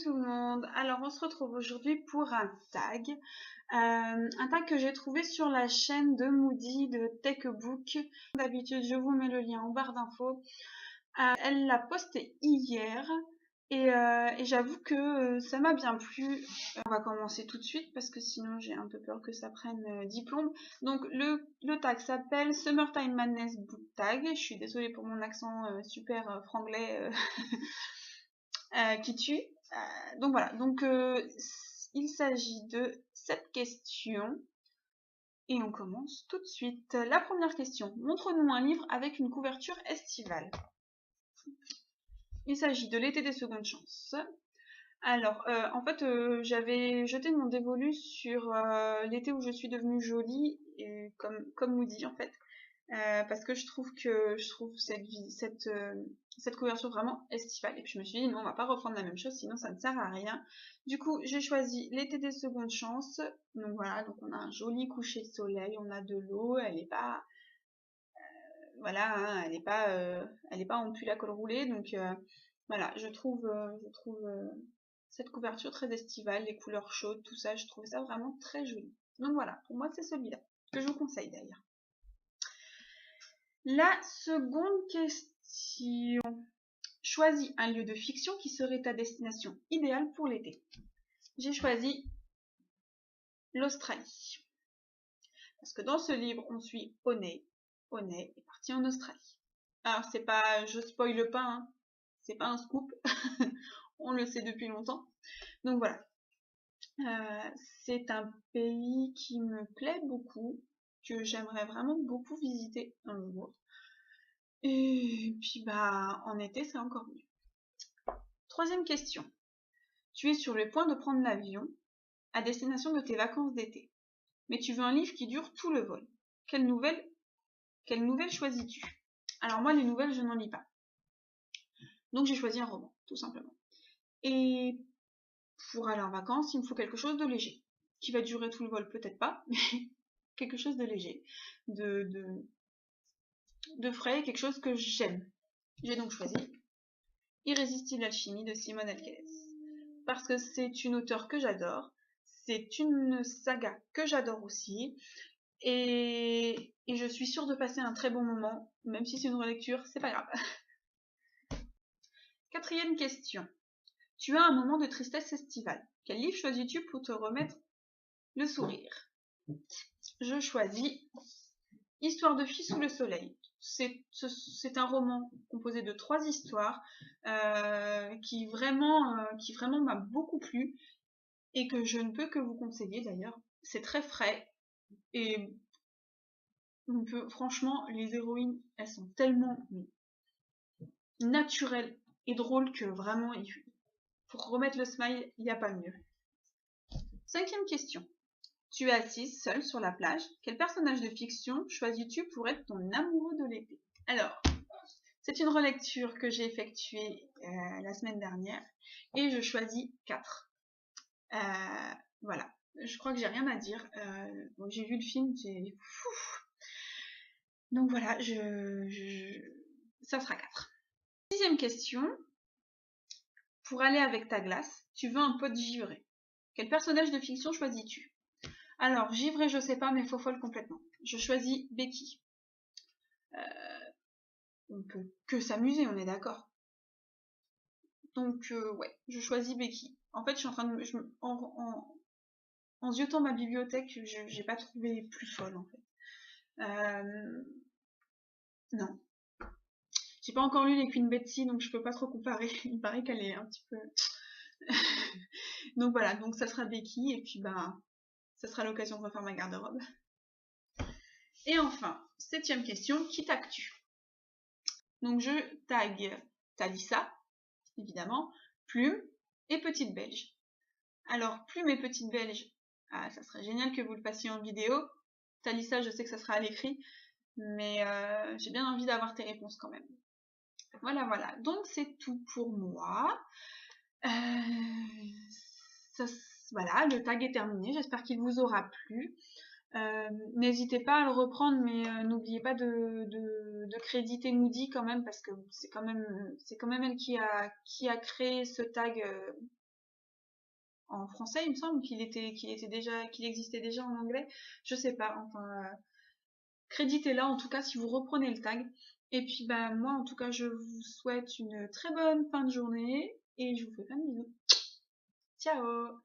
tout le monde. Alors on se retrouve aujourd'hui pour un tag que j'ai trouvé sur la chaîne de Moody de Techbook. D'habitude je vous mets le lien en barre d'infos. Elle l'a posté hier et j'avoue que ça m'a bien plu. On va commencer tout de suite parce que sinon j'ai un peu peur que ça prenne diplôme. Donc le tag s'appelle Summertime Madness Book Tag. Je suis désolée pour mon accent super franglais qui tue. Donc voilà, donc il s'agit de 7 questions et on commence tout de suite. La première question, montre-nous un livre avec une couverture estivale. Il s'agit de L'été des secondes chances. Alors, en fait, j'avais jeté mon dévolu sur L'été où je suis devenue jolie, et comme Moody en fait. Parce que je trouve cette couverture vraiment estivale. Et puis je me suis dit, non, on va pas reprendre la même chose, sinon ça ne sert à rien. Du coup, j'ai choisi L'été des secondes chances. Donc voilà, donc on a un joli coucher de soleil, on a de l'eau, elle est pas, voilà, hein, elle est pas en pull à col roulé. Donc voilà, je trouve cette couverture très estivale, les couleurs chaudes, tout ça, je trouve ça vraiment très joli. Donc voilà, pour moi c'est celui-là, que je vous conseille d'ailleurs. La seconde question. Choisis un lieu de fiction qui serait ta destination idéale pour l'été. J'ai choisi l'Australie. Parce que dans ce livre, on suit Honey. Honey est parti en Australie. Alors, c'est pas, je spoile pas, hein, c'est pas un scoop. On le sait depuis longtemps. Donc voilà. C'est un pays qui me plaît beaucoup, que j'aimerais vraiment beaucoup visiter un jour. Et puis bah en été c'est encore mieux. Troisième question. Tu es sur le point de prendre l'avion à destination de tes vacances d'été. Mais tu veux un livre qui dure tout le vol. Quelle nouvelle choisis-tu? Alors moi les nouvelles je n'en lis pas. Donc j'ai choisi un roman, tout simplement. Et pour aller en vacances, il me faut quelque chose de léger. Qui va durer tout le vol, peut-être pas, mais quelque chose de léger. De frais, quelque chose que j'aime. J'ai donc choisi Irrésistible alchimie de Simone Alcaez. Parce que c'est une auteure que j'adore, c'est une saga que j'adore aussi, et je suis sûre de passer un très bon moment, même si c'est une relecture, c'est pas grave. Quatrième question. Tu as un moment de tristesse estivale. Quel livre choisis-tu pour te remettre le sourire? Je choisis Histoire de fille sous le soleil. C'est un roman composé de 3 histoires qui vraiment m'a beaucoup plu et que je ne peux que vous conseiller d'ailleurs. C'est très frais et franchement, les héroïnes, elles sont tellement naturelles et drôles que vraiment, pour remettre le smile, il n'y a pas mieux. Cinquième question. Tu es assise seule sur la plage. Quel personnage de fiction choisis-tu pour être ton amoureux de l'été? Alors, c'est une relecture que j'ai effectuée la semaine dernière et je choisis 4. Voilà, je crois que j'ai rien à dire. Bon, j'ai vu le film, donc voilà, ça sera 4. Sixième question. Pour aller avec ta glace, tu veux un pot givré. Quel personnage de fiction choisis-tu? Alors, givré, je sais pas, mais faux-folle complètement. Je choisis Becky. On peut que s'amuser, on est d'accord. Donc, ouais, je choisis Becky. En fait, je suis en train de en ziotant ma bibliothèque, j'ai pas trouvé plus folle, en fait. Non. J'ai pas encore lu les Queen Betsy, donc je peux pas trop comparer. Il paraît qu'elle est un petit peu... Donc voilà, donc ça sera Becky, et puis bah, ça sera l'occasion de refaire ma garde-robe. Et enfin, 7ème question, qui tagues-tu? Donc je tag Thalissa, évidemment, Plume et Petite Belge. Alors, Plume et Petite Belge, ça serait génial que vous le passiez en vidéo. Thalissa, je sais que ça sera à l'écrit, mais j'ai bien envie d'avoir tes réponses quand même. Voilà, voilà. Donc c'est tout pour moi. Voilà, le tag est terminé. J'espère qu'il vous aura plu. N'hésitez pas à le reprendre, mais n'oubliez pas de créditer Moody quand même, parce que c'est quand même elle qui a créé ce tag en français, il me semble qu'il existait déjà en anglais. Je sais pas, enfin, créditez-la en tout cas si vous reprenez le tag. Et puis bah moi en tout cas je vous souhaite une très bonne fin de journée et je vous fais plein de bisous. Ciao!